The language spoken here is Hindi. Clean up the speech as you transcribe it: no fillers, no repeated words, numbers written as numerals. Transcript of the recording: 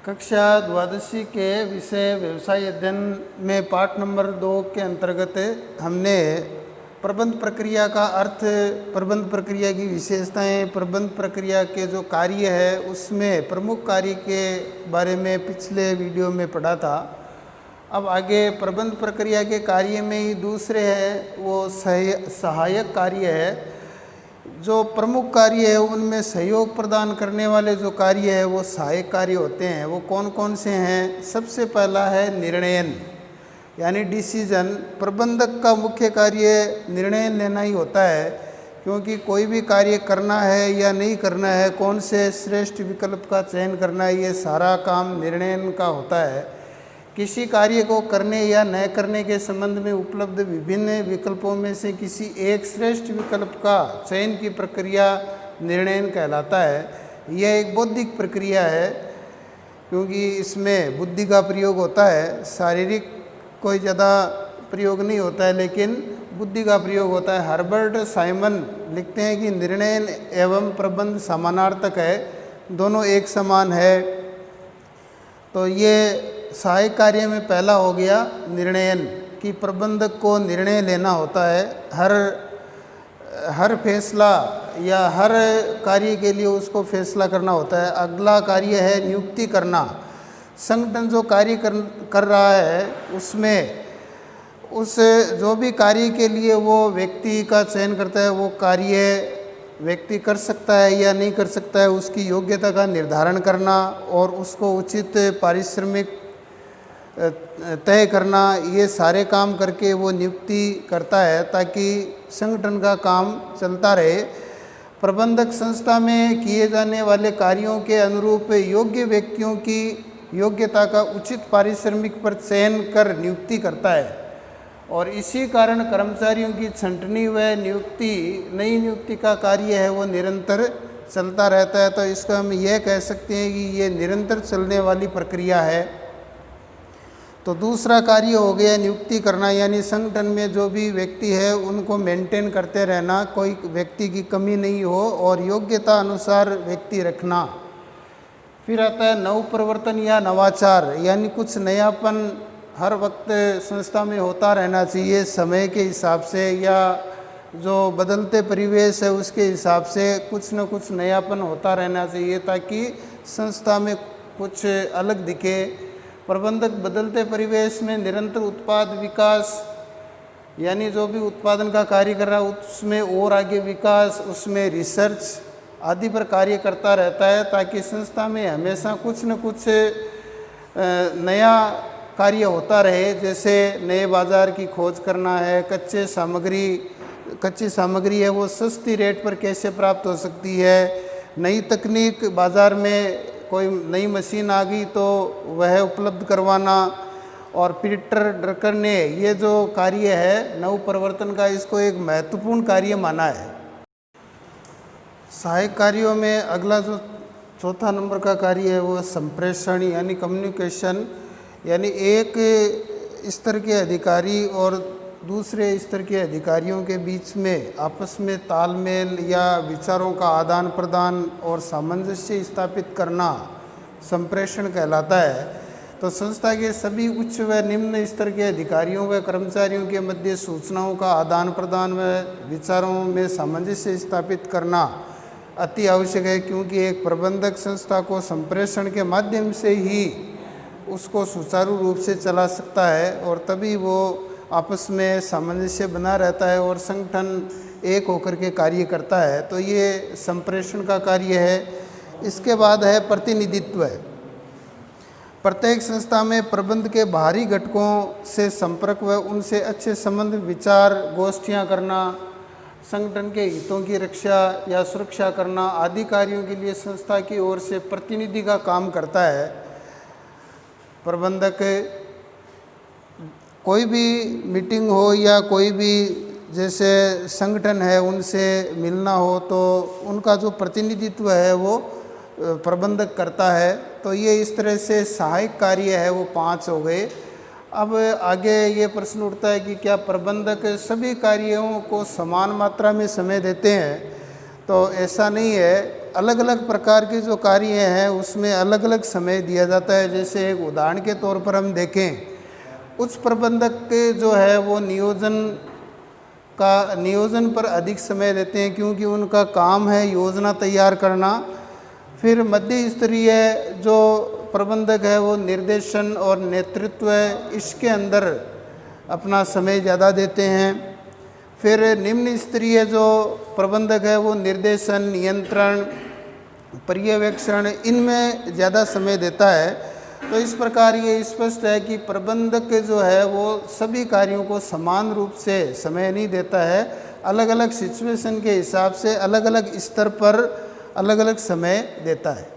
कक्षा द्वादशी के विषय व्यवसाय अध्ययन में पाठ नंबर 2 के अंतर्गत हमने प्रबंध प्रक्रिया का अर्थ, प्रबंध प्रक्रिया की विशेषताएं, प्रबंध प्रक्रिया के जो कार्य है उसमें प्रमुख कार्य के बारे में पिछले वीडियो में पढ़ा था। अब आगे प्रबंध प्रक्रिया के कार्य में ही दूसरे है वो सहायक कार्य है। जो प्रमुख कार्य है उनमें सहयोग प्रदान करने वाले जो कार्य है वो सहायक कार्य होते हैं। वो कौन कौन से हैं? सबसे पहला है निर्णयन यानी डिसीजन। प्रबंधक का मुख्य कार्य निर्णय लेना ही होता है, क्योंकि कोई भी कार्य करना है या नहीं करना है, कौन से श्रेष्ठ विकल्प का चयन करना है, ये सारा काम निर्णयन का होता है। किसी कार्य को करने या न करने के संबंध में उपलब्ध विभिन्न विकल्पों में से किसी एक श्रेष्ठ विकल्प का चयन की प्रक्रिया निर्णयन कहलाता है। यह एक बौद्धिक प्रक्रिया है, क्योंकि इसमें बुद्धि का प्रयोग होता है। शारीरिक कोई ज़्यादा प्रयोग नहीं होता है, लेकिन बुद्धि का प्रयोग होता है। हर्बर्ट साइमन लिखते हैं कि निर्णयन एवं प्रबंध समानार्थक है, दोनों एक समान है। तो ये सहायक कार्य में पहला हो गया निर्णयन, कि प्रबंधक को निर्णय लेना होता है। हर फैसला या हर कार्य के लिए उसको फैसला करना होता है। अगला कार्य है नियुक्ति करना। संगठन जो कार्य कर रहा है उसमें उस जो भी कार्य के लिए वो व्यक्ति का चयन करता है, वो कार्य व्यक्ति कर सकता है या नहीं कर सकता है, उसकी योग्यता का निर्धारण करना और उसको उचित पारिश्रमिक तय करना, ये सारे काम करके वो नियुक्ति करता है ताकि संगठन का काम चलता रहे। प्रबंधक संस्था में किए जाने वाले कार्यों के अनुरूप योग्य व्यक्तियों की योग्यता का उचित पारिश्रमिक पर चयन कर नियुक्ति करता है, और इसी कारण कर्मचारियों की छंटनी व नई नियुक्ति का कार्य है वो निरंतर चलता रहता है। तो इसका हम यह कह सकते हैं कि ये निरंतर चलने वाली प्रक्रिया है। तो दूसरा कार्य हो गया नियुक्ति करना, यानी संगठन में जो भी व्यक्ति है उनको मेंटेन करते रहना, कोई व्यक्ति की कमी नहीं हो और योग्यता अनुसार व्यक्ति रखना। फिर आता है नव प्रवर्तन या नवाचार, यानी कुछ नयापन हर वक्त संस्था में होता रहना चाहिए, समय के हिसाब से या जो बदलते परिवेश है उसके हिसाब से कुछ न कुछ नयापन होता रहना चाहिए ताकि संस्था में कुछ अलग दिखे। प्रबंधक बदलते परिवेश में निरंतर उत्पाद विकास, यानी जो भी उत्पादन का कार्य कर रहा है उसमें और आगे विकास, उसमें रिसर्च आदि पर कार्य करता रहता है ताकि संस्था में हमेशा कुछ न कुछ नया कार्य होता रहे। जैसे नए बाज़ार की खोज करना है, कच्ची सामग्री है वो सस्ती रेट पर कैसे प्राप्त हो सकती है, नई तकनीक बाज़ार में कोई नई मशीन आ गई तो वह उपलब्ध करवाना, और पीटर ड्रकर ने ये जो कार्य है नव प्रवर्तन का, इसको एक महत्वपूर्ण कार्य माना है। सहायक कार्यों में अगला जो चौथा नंबर का कार्य है वो संप्रेषण यानी कम्युनिकेशन, यानी एक स्तर के अधिकारी और दूसरे स्तर के अधिकारियों के बीच में आपस में तालमेल या विचारों का आदान प्रदान और सामंजस्य स्थापित करना संप्रेषण कहलाता है। तो संस्था के सभी उच्च व निम्न स्तर के अधिकारियों व कर्मचारियों के मध्य सूचनाओं का आदान प्रदान व विचारों में सामंजस्य स्थापित करना अति आवश्यक है, क्योंकि एक प्रबंधक संस्था को संप्रेषण के माध्यम से ही उसको सुचारू रूप से चला सकता है और तभी वो आपस में सामंजस्य बना रहता है और संगठन एक होकर के कार्य करता है। तो ये संप्रेषण का कार्य है। इसके बाद है प्रतिनिधित्व। प्रत्येक संस्था में प्रबंध के बाहरी घटकों से संपर्क व उनसे अच्छे संबंध, विचार गोष्ठियाँ करना, संगठन के हितों की रक्षा या सुरक्षा करना आदि कार्यों के लिए संस्था की ओर से प्रतिनिधि का काम करता है। प्रबंधक कोई भी मीटिंग हो या कोई भी जैसे संगठन है उनसे मिलना हो तो उनका जो प्रतिनिधित्व है वो प्रबंधक करता है। तो ये इस तरह से सहायक कार्य है वो 5 हो गए। अब आगे ये प्रश्न उठता है कि क्या प्रबंधक सभी कार्यों को समान मात्रा में समय देते हैं? तो ऐसा नहीं है। अलग अलग प्रकार के जो कार्य हैं उसमें अलग अलग समय दिया जाता है। जैसे एक उदाहरण के तौर पर हम देखें, उच्च प्रबंधक के जो है वो नियोजन पर अधिक समय देते हैं, क्योंकि उनका काम है योजना तैयार करना। फिर मध्य स्तरीय जो प्रबंधक है वो निर्देशन और नेतृत्व इसके अंदर अपना समय ज़्यादा देते हैं। फिर निम्न स्तरीय जो प्रबंधक है वो निर्देशन, नियंत्रण, पर्यवेक्षण इनमें ज़्यादा समय देता है। तो इस प्रकार ये स्पष्ट है कि प्रबंधक जो है वो सभी कार्यों को समान रूप से समय नहीं देता है, अलग अलग सिचुएशन के हिसाब से अलग अलग स्तर पर अलग अलग समय देता है।